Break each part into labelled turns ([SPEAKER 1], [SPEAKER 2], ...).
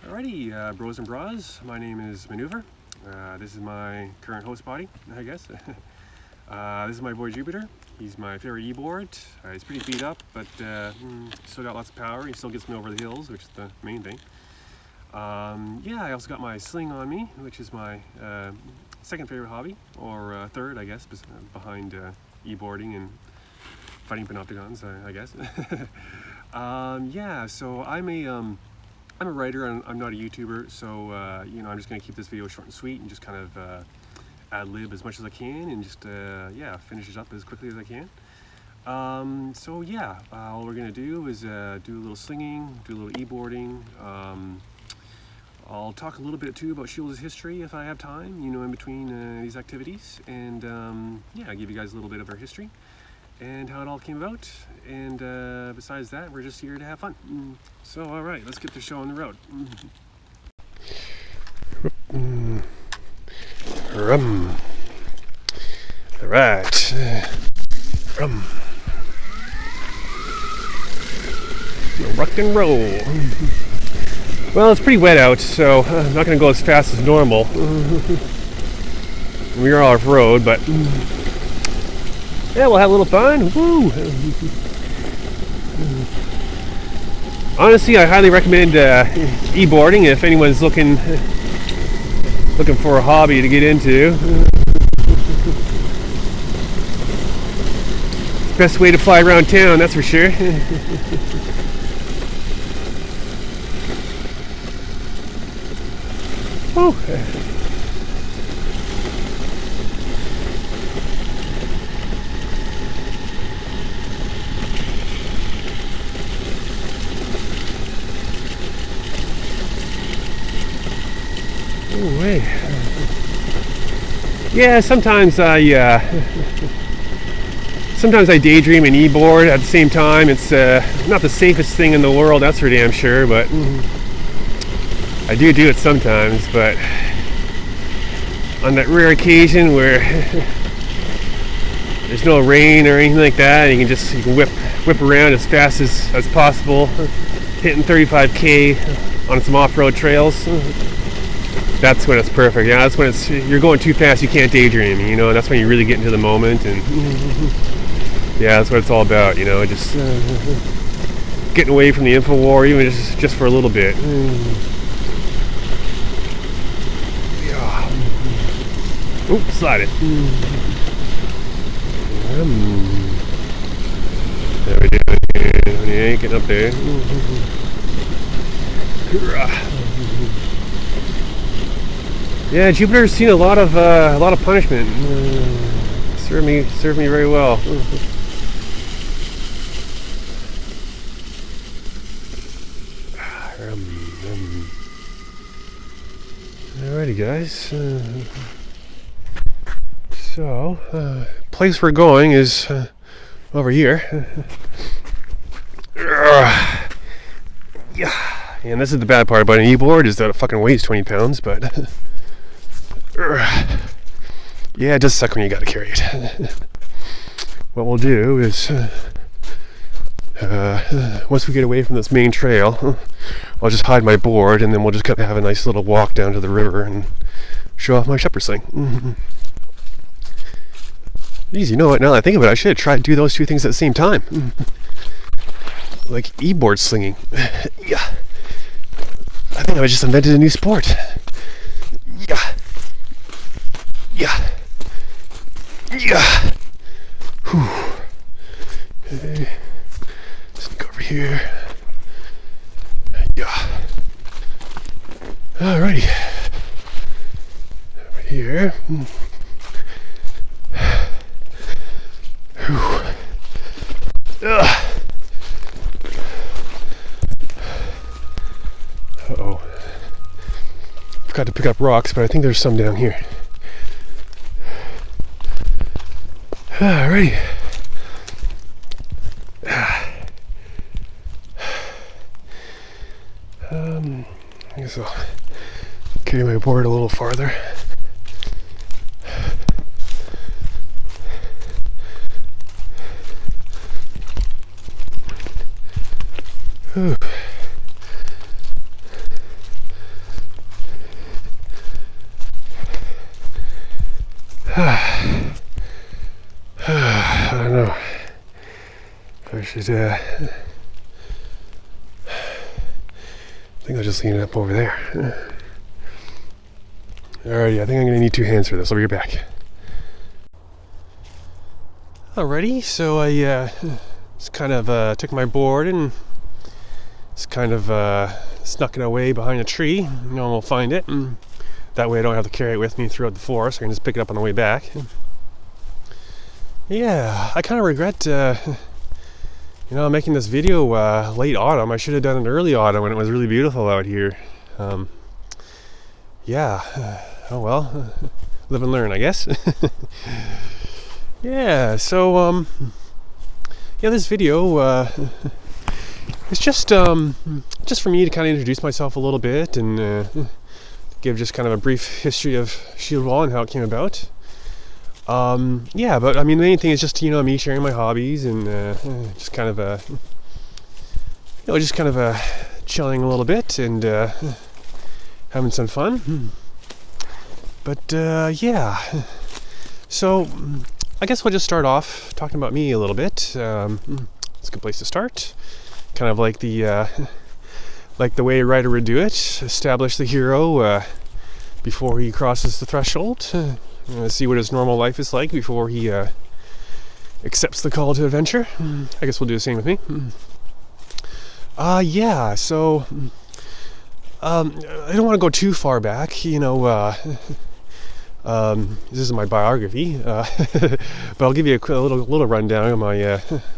[SPEAKER 1] Alrighty, bros and bras, my name is Maneuver. This is my current host body, I guess. This is my boy Jupiter. He's my favorite e-board. He's pretty beat up, but still got lots of power. He still gets me over the hills, which is the main thing. Yeah, I also got my sling on me, which is my second favorite hobby, or third, I guess, behind e-boarding and fighting panopticons, I guess. Yeah, so I'm a writer, I'm not a YouTuber, so I'm just going to keep this video short and sweet and just kind of ad-lib as much as I can and just, finish it up as quickly as I can. All we're going to do is do a little slinging, do a little e-boarding. I'll talk a little bit too about Shieldwall's history if I have time, in between these activities, and I'll give you guys a little bit of our history and how it all came about, and besides that, we're just here to have fun. So, all right, let's get the show on the road. Rum. All right. Rum. Rock and roll. Well, it's pretty wet out, so I'm not going to go as fast as normal. We are off-road, but yeah, we'll have a little fun. Woo! Honestly, I highly recommend e-boarding if anyone's looking for a hobby to get into. Best way to fly around town, that's for sure. Woo! Way. Yeah, sometimes I daydream and e-board at the same time. It's not the safest thing in the world, that's for damn sure, but I do it sometimes. But on that rare occasion where there's no rain or anything like that, and you can whip around as fast as possible, hitting 35k on some off-road trails. That's when it's perfect. Yeah, that's when you're going too fast, you can't daydream, that's when you really get into the moment, and yeah, that's what it's all about, just getting away from the info war, even just for a little bit. Yeah. Oops, slide it. There we go. Yeah, getting up there. Yeah, Jupiter's seen a lot of punishment. Served me very well. Alrighty, guys. Place we're going is over here. Yeah, and this is the bad part about an e-board is that it fucking weighs 20 pounds, but. Yeah, it does suck when you gotta carry it. What we'll do is, once we get away from this main trail, I'll just hide my board, and then we'll just have a nice little walk down to the river and show off my shepherd sling. Geez, you know what? Now that I think of it, I should have tried to do those two things at the same time. Like e-board slinging. Yeah. I think I just invented a new sport. Yeah. Yeah. Yeah. Whew. Okay. Just go over here. Yeah. Alrighty. Over here. Whew. Uh-oh. Forgot to pick up rocks, but I think there's some down here. Alrighty. I guess I'll carry my board a little farther. should, I think I'll just lean it up over there. Alrighty, I think I'm going to need 2 hands for this. I'll be right back. Alrighty, so I just kind of took my board and just kind of snuck it away behind a tree. No one will find it. And that way I don't have to carry it with me throughout the forest. I can just pick it up on the way back. Yeah, I kind of regret, making this video late autumn. I should have done it early autumn when it was really beautiful out here. Oh well, live and learn, I guess. Yeah, so, this video, it's just for me to kind of introduce myself a little bit and give just kind of a brief history of Shieldwall and how it came about. But I mean, the main thing is just, me sharing my hobbies and just kind of, chilling a little bit and having some fun. But, so I guess we'll just start off talking about me a little bit. It's a good place to start. Kind of like the way a writer would do it. Establish the hero before he crosses the threshold. See what his normal life is like before he accepts the call to adventure. I guess we'll do the same with me. So I don't want to go too far back. This is my biography, but I'll give you a little rundown of my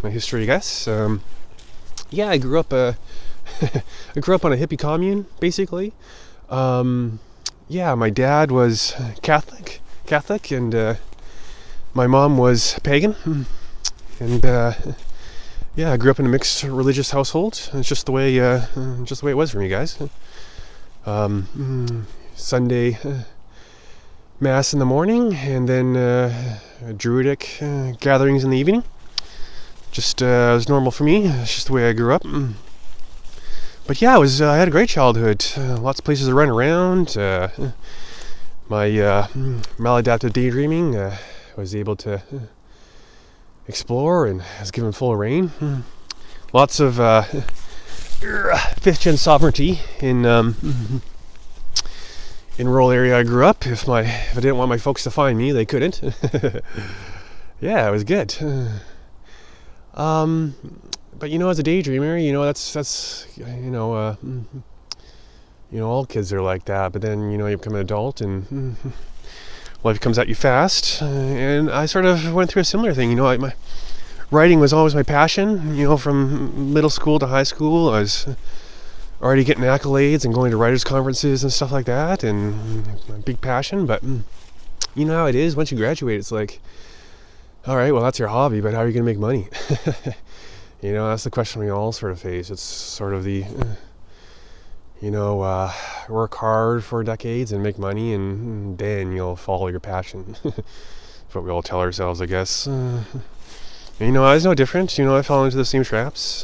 [SPEAKER 1] history, I guess. I grew up on a hippie commune, basically. My dad was Catholic, and my mom was pagan, and I grew up in a mixed religious household. It's just the way it was for me, guys. Sunday Mass in the morning, and then Druidic gatherings in the evening. Just it was normal for me. It's just the way I grew up. But I had a great childhood. Lots of places to run around. My maladaptive daydreaming was able to explore and was given full reign. Lots of 5th gen sovereignty in rural area I grew up. If I didn't want my folks to find me, they couldn't. It was good. But as a daydreamer, that's all kids are like that. But then you become an adult and life comes at you fast. And I sort of went through a similar thing. My writing was always my passion. From middle school to high school, I was already getting accolades and going to writers' conferences and stuff like that, and my big passion. But you know how it is, once you graduate, it's like, all right, well, that's your hobby, but how are you going to make money? That's the question we all sort of face. It's sort of the, work hard for decades and make money, and then you'll follow your passion. That's what we all tell ourselves, I guess. I was no different. I fell into the same traps.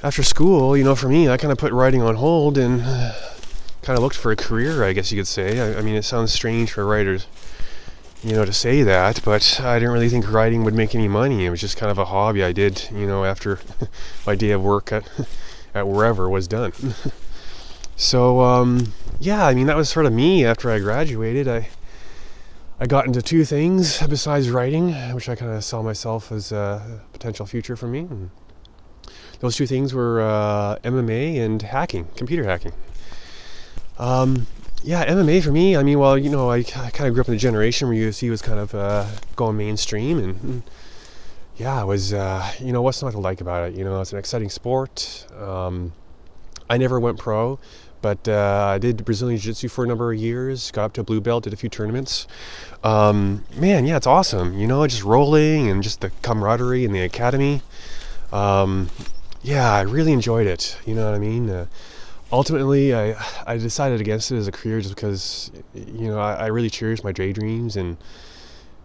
[SPEAKER 1] After school, for me, I kind of put writing on hold and kind of looked for a career, I guess you could say. I mean, it sounds strange for writers, to say that, but I didn't really think writing would make any money. It was just kind of a hobby I did, after my day of work at wherever was done. So, that was sort of me after I graduated. I got into 2 things besides writing, which I kind of saw myself as a potential future for me. And those 2 things were MMA and hacking, computer hacking. MMA for me, I kind of grew up in a generation where UFC was kind of going mainstream, and it was, what's not to like about it? It's an exciting sport. I never went pro, but I did Brazilian Jiu-Jitsu for a number of years, got up to a blue belt, did a few tournaments. It's awesome, just rolling and just the camaraderie in the academy. I really enjoyed it, you know what I mean? Ultimately, I decided against it as a career just because, I really cherished my daydreams, and,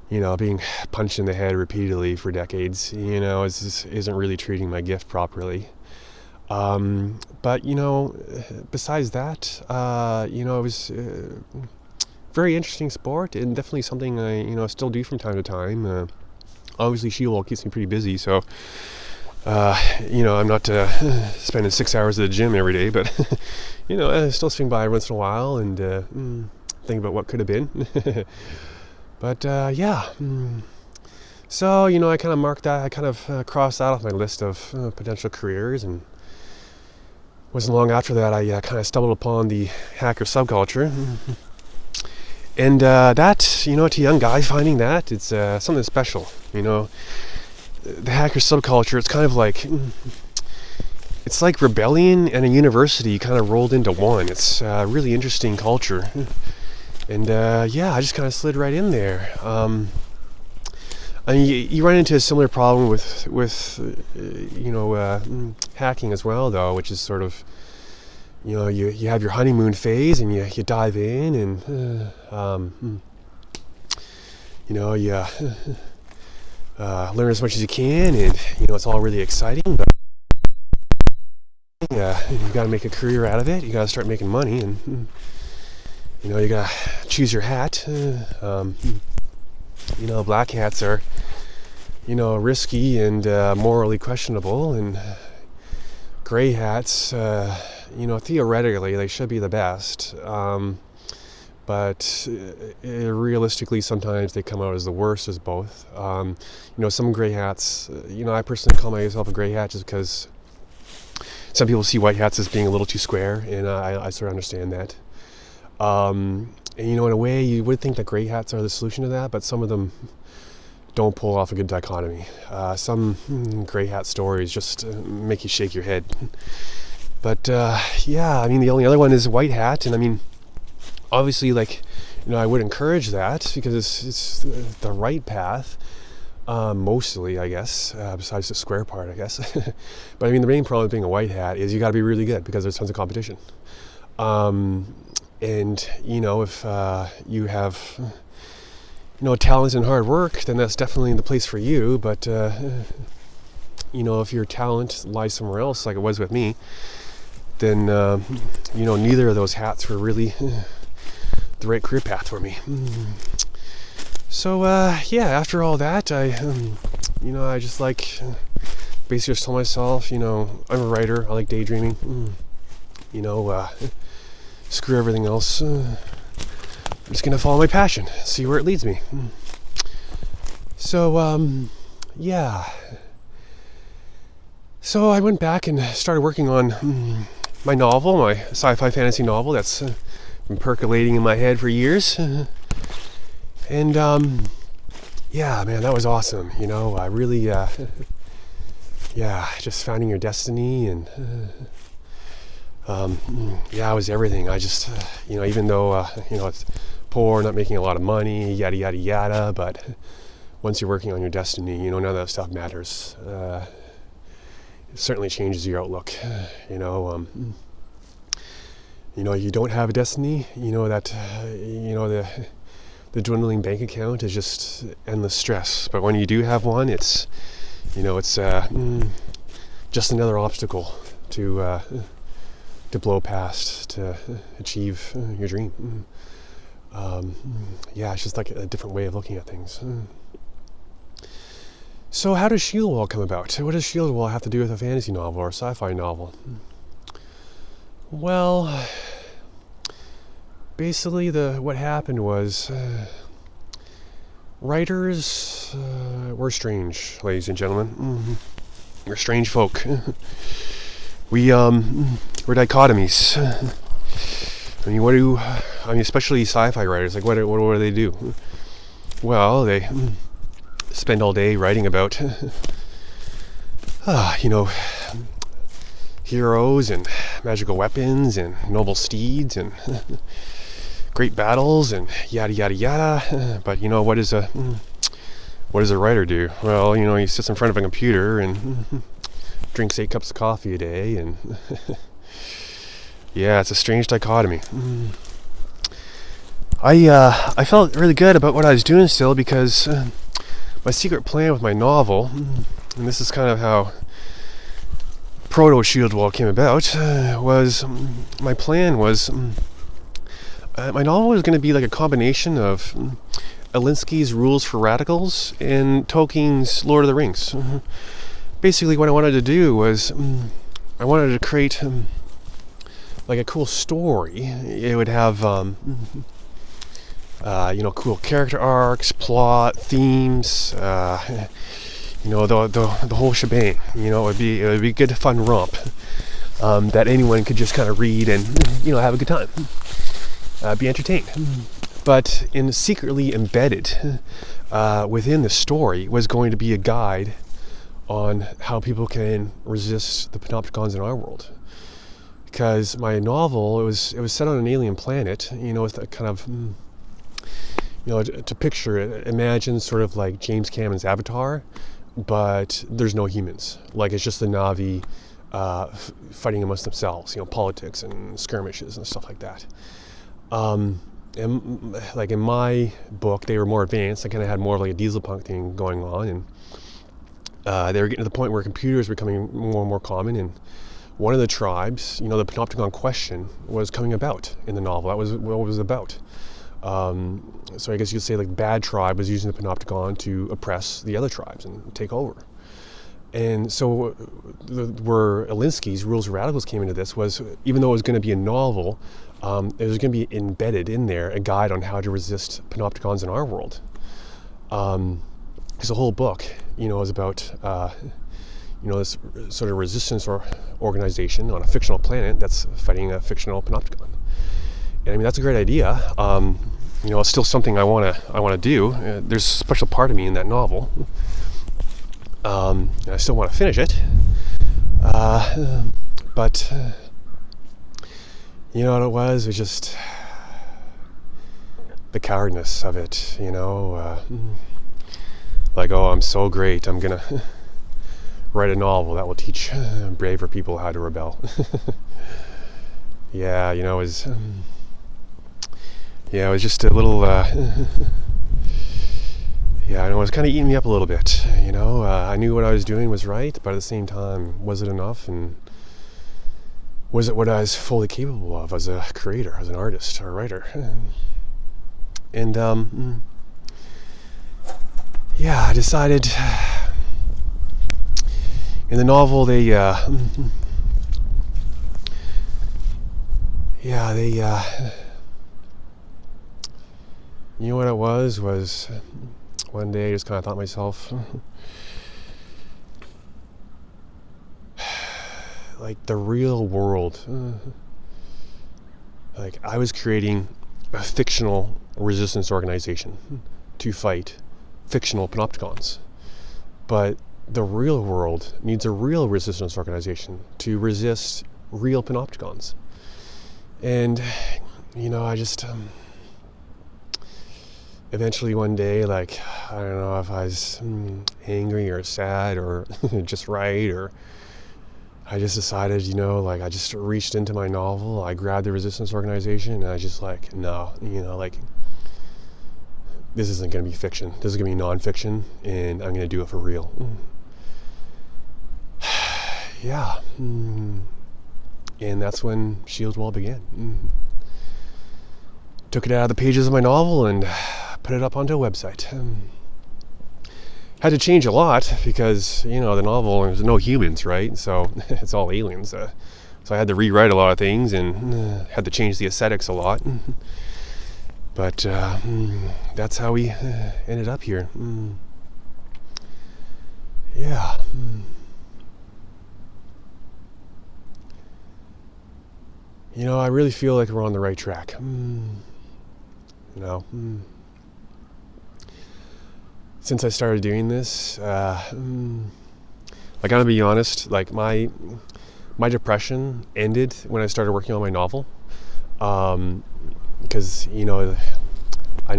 [SPEAKER 1] being punched in the head repeatedly for decades, isn't really treating my gift properly. But, besides that, it was very interesting sport, and definitely something I still do from time to time. Obviously, Shieldwall keeps me pretty busy, so I'm not spending 6 hours at the gym every day, but I still swing by once in a while and think about what could have been. But yeah. So, I kind of marked that, I kind of crossed that off my list of potential careers, and wasn't long after that I kind of stumbled upon the hacker subculture. And that, to young guys finding that, it's something special, The hacker subculture, it's kind of like, it's like rebellion and a university kind of rolled into one. It's a really interesting culture. And I just kind of slid right in there. You run into a similar problem with hacking as well, though, which is sort of, you have your honeymoon phase and you dive in and you learn as much as you can, and it's all really exciting. But you got to make a career out of it. You got to start making money, and you got to choose your hat. Black hats are, risky and morally questionable, and gray hats, theoretically they should be the best, but realistically sometimes they come out as the worst as both. Some gray hats, I personally call myself a gray hat just because some people see white hats as being a little too square, and I sort of understand that. And in a way you would think that gray hats are the solution to that, but some of them don't pull off a good dichotomy. Some gray hat stories just make you shake your head. But the only other one is white hat, and obviously, I would encourage that because it's the right path, mostly, I guess, besides the square part, I guess. But the main problem with being a white hat is you got to be really good because there's tons of competition. And if you have talent and hard work, then that's definitely the place for you. But if your talent lies somewhere else, like it was with me, then neither of those hats were really the right career path for me. So after all that, I just basically just told myself, I'm a writer, I like daydreaming, screw everything else. I'm just gonna follow my passion, see where it leads me. So So I went back and started working on my novel, my sci-fi fantasy novel that's been percolating in my head for years. And man, that was awesome. I really just finding your destiny, and it was everything. I just even though it's poor, not making a lot of money, yada yada yada, but once you're working on your destiny, none of that stuff matters. It certainly changes your outlook. You don't have a destiny, that the dwindling bank account is just endless stress. But when you do have one, it's just another obstacle to blow past, to achieve your dream. It's just like a different way of looking at things. So how does Shieldwall come about? What does Shieldwall have to do with a fantasy novel or a sci-fi novel? Well, basically what happened was writers were strange, ladies and gentlemen. We're strange folk. We're dichotomies. Especially sci-fi writers, what do they do? Well, they spend all day writing about heroes and magical weapons and noble steeds and great battles and yada yada yada. But what does a writer do? Well, he sits in front of a computer and drinks 8 cups of coffee a day, and it's a strange dichotomy. I felt really good about what I was doing still, because my secret plan with my novel, and this is kind of how Proto Shieldwall came about, was my plan was my novel was going to be like a combination of Alinsky's Rules for Radicals and Tolkien's Lord of the Rings. Basically, what I wanted to do was I wanted to create like a cool story. It would have cool character arcs, plot, themes, the whole shebang. It would be a good fun romp that anyone could just kind of read and have a good time, be entertained. But secretly embedded within the story was going to be a guide on how people can resist the panopticons in our world. Because my novel, it was set on an alien planet, with a kind of, to picture it, imagine sort of like James Cameron's Avatar, but there's no humans. Like, it's just the Na'vi fighting amongst themselves, politics and skirmishes and stuff like that. And like in my book, they were more advanced. I kind of had more of like a diesel punk thing going on, and they were getting to the point where computers were becoming more and more common, and one of the tribes, the Panopticon question was coming about in the novel. That was what it was about. So I guess you could say like bad tribe was using the Panopticon to oppress the other tribes and take over. And so where Alinsky's Rules of Radicals came into this was, even though it was going to be a novel, it was going to be embedded in there, a guide on how to resist Panopticons in our world. Because the whole book, is about this sort of resistance organization on a fictional planet that's fighting a fictional Panopticon. And I mean, that's a great idea. It's still something I want to do. There's a special part of me in that novel. And I still want to finish it. But what it was just the cowardness of it, like, oh, I'm so great, I'm gonna write a novel that will teach braver people how to rebel. It was just a little, it was kind of eating me up a little bit, I knew what I was doing was right, but at the same time, was it enough? And was it what I was fully capable of as a creator, as an artist or a writer? And I decided in the novel they what it was one day I just kind of thought to myself, like the real world, like I was creating a fictional resistance organization to fight fictional Panopticons, but the real world needs a real resistance organization to resist real Panopticons. And I just eventually one day, like, I don't know if I was angry or sad or just right, or I just decided, I just reached into my novel, I grabbed the resistance organization, and I just like, no, this isn't going to be fiction. This is going to be non-fiction, and I'm going to do it for real. And that's when Shieldwall began. Took it out of the pages of my novel and put it up onto a website. Had to change a lot because, the novel, there's no humans, right? So it's all aliens. So I had to rewrite a lot of things and had to change the aesthetics a lot. But that's how we ended up here. I really feel like we're on the right track. Since I started doing this, I'm gonna be honest, like my depression ended when I started working on my novel. Because, I know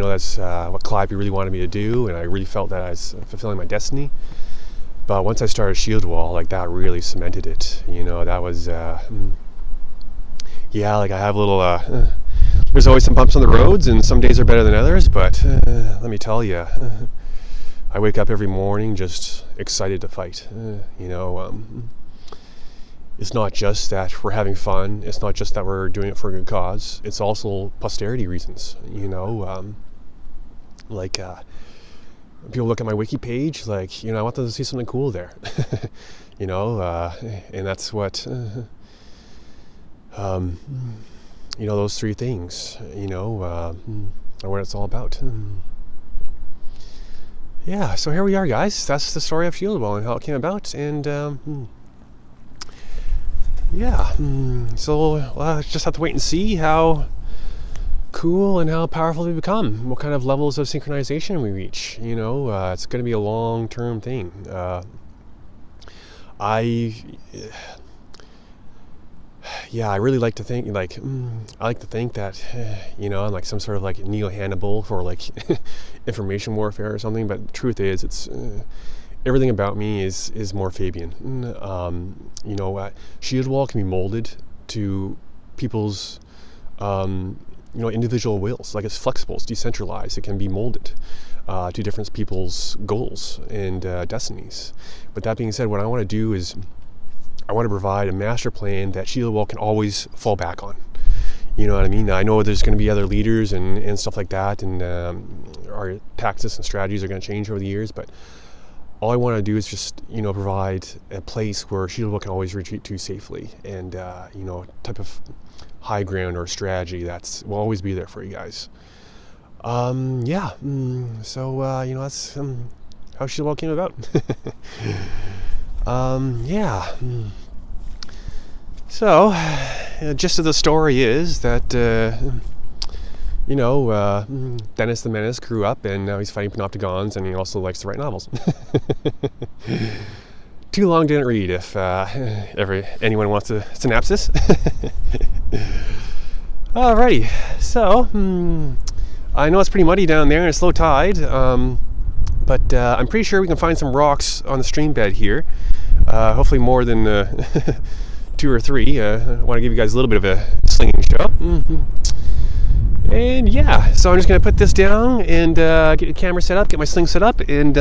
[SPEAKER 1] that's what Calliope really wanted me to do, and I really felt that I was fulfilling my destiny. But once I started Shieldwall, like that really cemented it. That was, I have a little, there's always some bumps on the roads, and some days are better than others, but let me tell you, I wake up every morning just excited to fight. It's it's not just that we're having fun. It's not just that we're doing it for a good cause. It's also posterity reasons. Like people look at my wiki page, like, I want them to see something cool there. And that's what those three things, are what it's all about. Yeah, so here we are, guys. That's the story of Shieldwall and how it came about. And so just have to wait and see how cool and how powerful we become, what kind of levels of synchronization we reach. It's going to be a long-term thing. I really like to think that I'm like some sort of like Neo Hannibal for like information warfare or something. But the truth is, it's everything about me is more Fabian. Shieldwall can be molded to people's individual wills. Like, it's flexible, it's decentralized, it can be molded to different people's goals and destinies. But that being said, what I want to do is I want to provide a master plan that Shieldwall can always fall back on. You know what I mean? I know there's going to be other leaders and stuff like that, and our tactics and strategies are going to change over the years, but all I want to do is just, provide a place where Shieldwall can always retreat to safely, and, type of high ground or strategy will always be there for you guys. So, that's how Shieldwall came about. So, gist of the story is that, Dennis the Menace grew up, and now he's fighting panopticons, and he also likes to write novels. Too long didn't read, if anyone wants a synopsis. Alrighty, so I know it's pretty muddy down there and it's low tide, but I'm pretty sure we can find some rocks on the stream bed here. Hopefully more than 2 or 3. I want to give you guys a little bit of a slinging show. And yeah, so I'm just going to put this down and get the camera set up, get my sling set up, and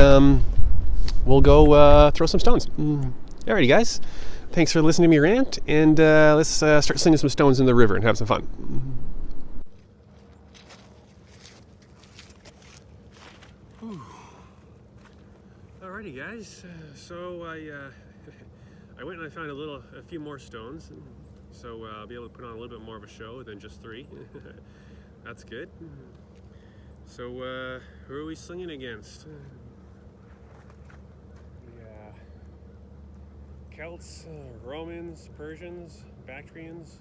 [SPEAKER 1] we'll go throw some stones. Alrighty, guys. Thanks for listening to me rant, and let's start slinging some stones in the river and have some fun. Alrighty, guys. So I went and I found a few more stones, so I'll be able to put on a little bit more of a show than just 3. That's good. So who are we slinging against? Celts, Romans, Persians, Bactrians.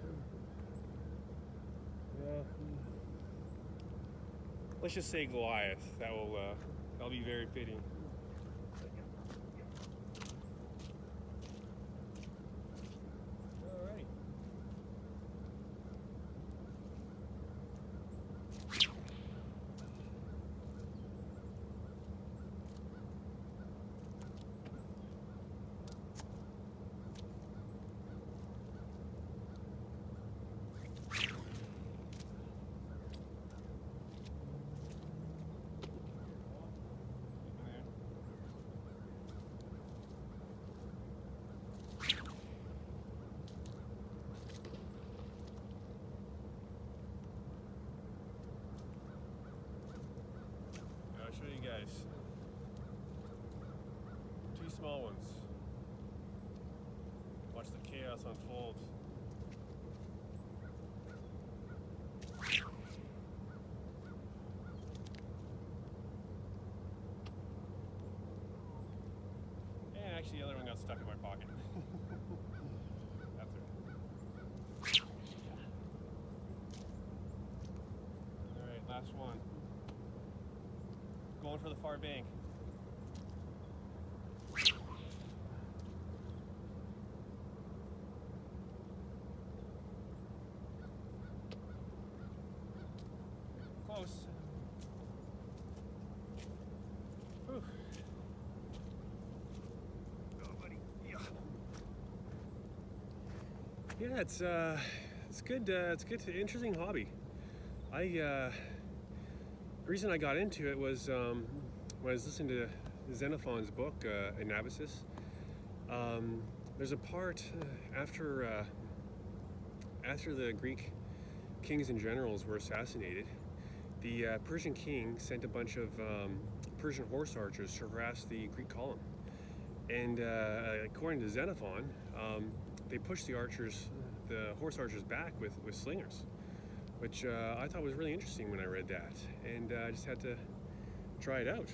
[SPEAKER 1] Let's just say Goliath. That'll be very fitting. Alright. Show you guys 2 small ones. Watch the chaos unfold. And actually the other one got stuck in my pocket. That's it. Alright, last one. Going for the far bank. Close. Whew. Oh, buddy. Yeah, it's good. It's good. Interesting hobby. The reason I got into it was when I was listening to Xenophon's book, Anabasis. there's a part after the Greek kings and generals were assassinated, the Persian king sent a bunch of Persian horse archers to harass the Greek column. And according to Xenophon, they pushed the horse archers back with slingers, which I thought was really interesting when I read that. And I just had to try it out,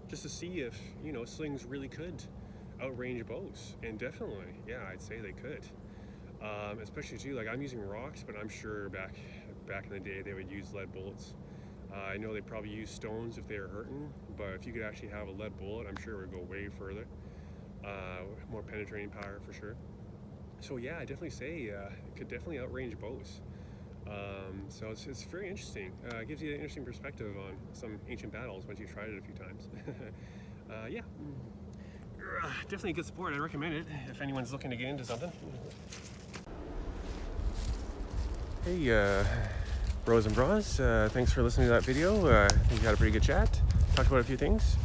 [SPEAKER 1] just to see if, slings really could outrange bows. And definitely, yeah, I'd say they could. Especially too, like I'm using rocks, but I'm sure back in the day they would use lead bullets. I know they probably use stones if they were hurting, but if you could actually have a lead bullet, I'm sure it would go way further. More penetrating power for sure. So yeah, I definitely say it could definitely outrange bows. So it's very interesting. It gives you an interesting perspective on some ancient battles once you've tried it a few times. Yeah, definitely a good sport. I recommend it if anyone's looking to get into something. Hey, bros and bras, thanks for listening to that video. I think we had a pretty good chat. Talked about a few things.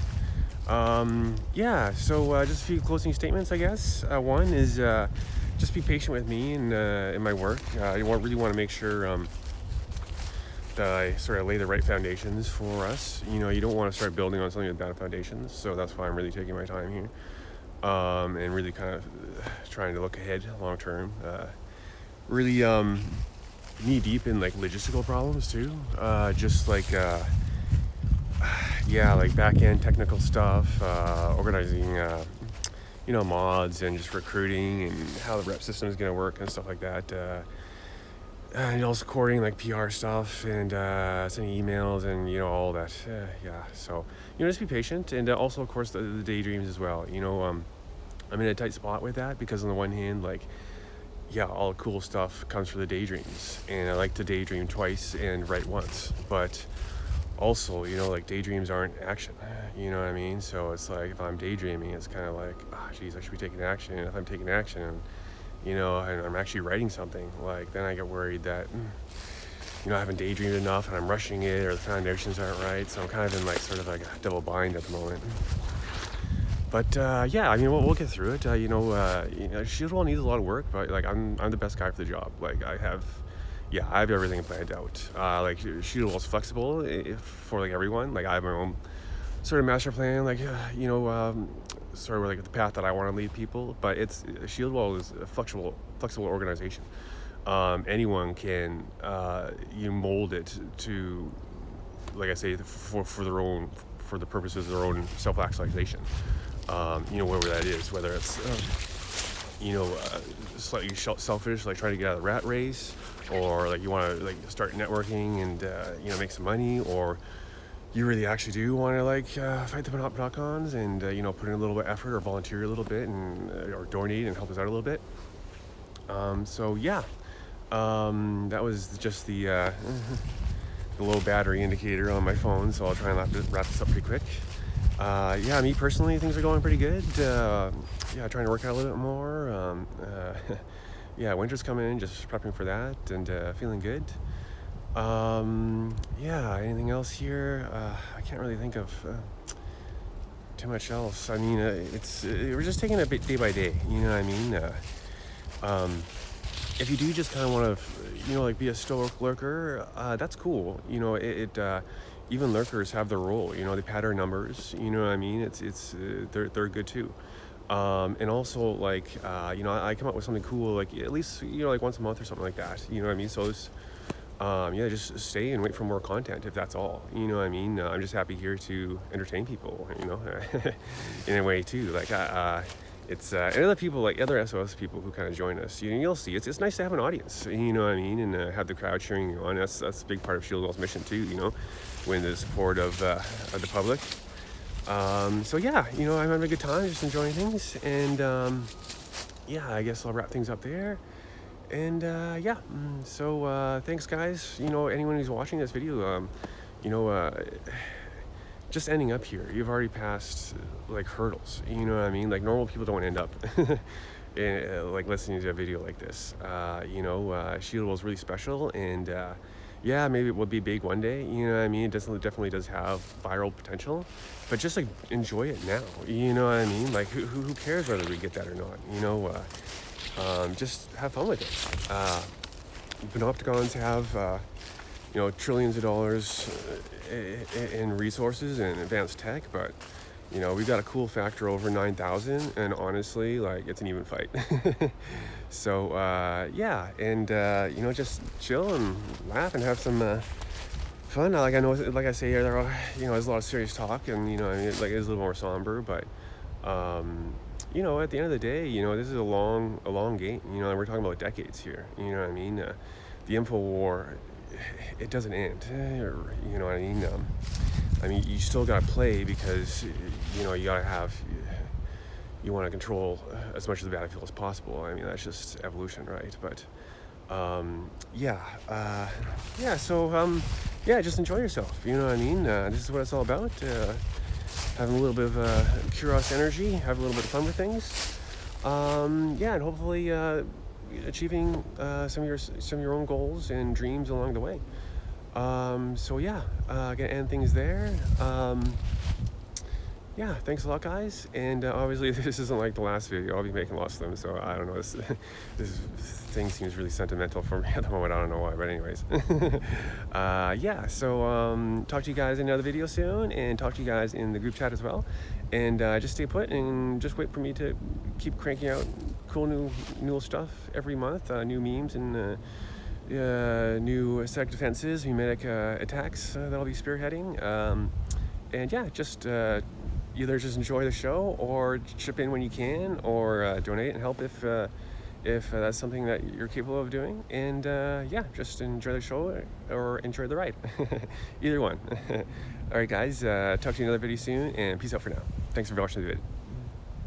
[SPEAKER 1] Yeah, so just a few closing statements, I guess. One is just be patient with me in my work. I really want to make sure that I sort of lay the right foundations for us. You don't want to start building on something with bad foundations, so that's why I'm really taking my time here. And really kind of trying to look ahead long term. Really knee deep in like logistical problems too. Just like yeah, like back end technical stuff, organizing mods and just recruiting and how the rep system is going to work and stuff like that. And also coordinating like PR stuff and sending emails and all that. Yeah, so just be patient, and also of course the daydreams as well. I'm in a tight spot with that because on the one hand, like, yeah, all the cool stuff comes from the daydreams, and I like to daydream twice and write once, but also, like daydreams aren't action, you know what I mean? So it's like if I'm daydreaming, it's kind of like, geez, I should be taking action. And if I'm taking action, and I'm actually writing something, like then I get worried that I haven't daydreamed enough and I'm rushing it, or the foundations aren't right. So I'm kind of in like sort of like a double bind at the moment. But yeah, I mean, we'll get through it. Shieldwall needs a lot of work, but like I'm the best guy for the job. Like I have everything planned out. Like Shieldwall's flexible for like everyone. Like I have my own sort of master plan. Like sort of like the path that I want to lead people. But Shieldwall is a flexible organization. Anyone can mold it to, like I say, for the purposes of their own self-actualization. Whatever that is, whether it's slightly selfish, like trying to get out of the rat race, or like you want to like start networking and make some money, or you really actually do want to like fight the Panopticons and put in a little bit of effort or volunteer a little bit and or donate and help us out a little bit. So yeah, that was just the the low battery indicator on my phone, so I'll try and wrap this up pretty quick. Yeah, me personally, things are going pretty good. Yeah, trying to work out a little bit more. Yeah, winter's coming in, just prepping for that, and feeling good. Yeah, anything else here? I can't really think of too much else. I mean, we're just taking it day by day, you know what I mean? If you do just kind of want to, like be a stoic lurker, that's cool. Even lurkers have their role. They pad our numbers. You know what I mean? They're good too. And also like I come up with something cool like at least like once a month or something like that. You know what I mean? So it's just stay and wait for more content if that's all. You know what I mean? I'm just happy here to entertain people. In a way too. Like it's and other people, like other SOS people who kind of join us, you'll see it's nice to have an audience, you know what I mean, and have the crowd cheering you on. That's a big part of Shieldwall's mission too, win the support of the public. So yeah, I'm having a good time, just enjoying things, and yeah, I guess I'll wrap things up there. And yeah, so thanks guys. Anyone who's watching this video, just ending up here, you've already passed like hurdles, you know what I mean? Like normal people don't end up like listening to a video like this. Shieldwall is really special, and yeah, maybe it will be big one day, you know what I mean? It definitely does have viral potential, but just like enjoy it now, you know what I mean? Like who cares whether we get that or not, you know? Just have fun with it. Panopticons have, you know, trillions of dollars in resources and advanced tech, but you know, we've got a cool factor over 9,000, and honestly, like, it's an even fight. So, yeah, and, you know, just chill and laugh and have some fun. Like, I know, like I say here, there are, you know, there's a lot of serious talk, and, you know, I mean, like, it's a little more somber, but, you know, at the end of the day, you know, this is a long game, you know, and we're talking about decades here, you know what I mean? The info war, it doesn't end, you know what I mean, you still got to play because, you know, you got to have, you want to control as much of the battlefield as possible. I mean, that's just evolution, right? But, yeah, so, yeah, just enjoy yourself, you know what I mean? This is what it's all about, having a little bit of curious energy, have a little bit of fun with things. Yeah, and hopefully achieving some of your own goals and dreams along the way. So yeah, gonna end things there. Yeah, thanks a lot, guys. And obviously, this isn't like the last video. I'll be making lots of them, so I don't know. This thing seems really sentimental for me at the moment. I don't know why, but anyways. Yeah. So talk to you guys in another video soon, and talk to you guys in the group chat as well. And just stay put and just wait for me to keep cranking out cool new stuff every month, new memes and. New sec defenses, mimetic attacks that I'll be spearheading. And yeah, just either just enjoy the show or chip in when you can, or donate and help if that's something that you're capable of doing. And yeah, just enjoy the show or enjoy the ride. Either one. All right, guys, talk to you in another video soon, and peace out for now. Thanks for watching the video.